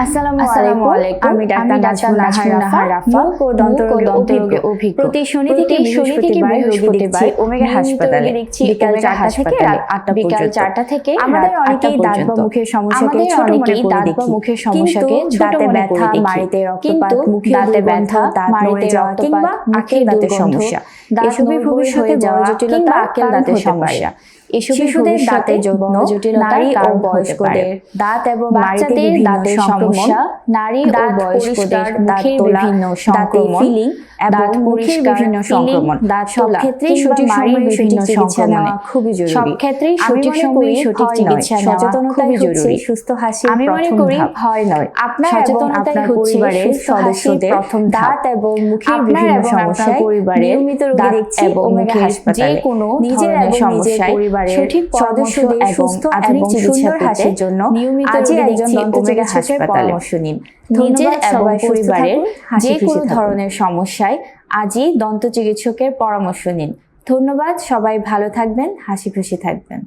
আসসালামু আলাইকুম। আমি ডাক্তার নাজমুন রাফা, মুখ ও দন্ত রোগে অভিজ্ঞ। প্রতি শনি থেকে বৃহস্পতিবার রোগী দেখছি ওমেগা হাসপাতালে বিকাল 4টা থেকে রাত 8টা পর্যন্ত। আমাদের অনেকেই দাঁত বা মুখের সমস্যাকে ছোট মনে করে দেখি, মুখের সমস্যাকে দাঁতে ব্যথা, মাড়িতে রক্তপাত, দাঁতে ব্যথা, মাড়িতে রক্তপাত কিংবা আঁখের দাঁতের সমস্যা, এসবই ভবিষ্যতে বড় জটিলতা আঁকেল দাঁতের সমস্যা। শিশুদের দাঁতের যত্ন, নারী ও বয়স্কদের দাঁত এবং বাচ্চাদের দাঁতের সমস্যা, নারী ও বয়স্কদের মুখের বিভিন্ন সংক্রমণ, ফিলিং এবং মুখের বিভিন্ন সংক্রমণ, দাঁত সব ক্ষেত্রেই সঠিক সময়ে সঠিক চিকিৎসা নেওয়া খুবই জরুরি। সব ক্ষেত্রেই সঠিক সময়ে সঠিক চিকিৎসা নেওয়া খুবই জরুরি। সুস্থ হাসি আমি মনে করি ভয় নয়, আপনার সচেতনতাই পরিবারের সদস্যদের প্রথম দাঁত এবং মুখের বিভিন্ন সমস্যায় নিয়মিত রোগী দেখছি ওমেগা হাসপাতালে। যে কোনো নিজের এবং সমস্যায় সঠিক সদস্যদের সুস্থ এবং সুন্দর হাসির জন্য নিয়মিত রোগী দেখছি ওমেগা হাসপাতালে পরামর্শ নিন। নিজের এবং পরিবারের যে কোনো ধরনের সমস্যায় আজই দন্ত চিকিৎসকের পরামর্শ নিন। ধন্যবাদ, সবাই ভালো থাকবেন, হাসি খুশি থাকবেন।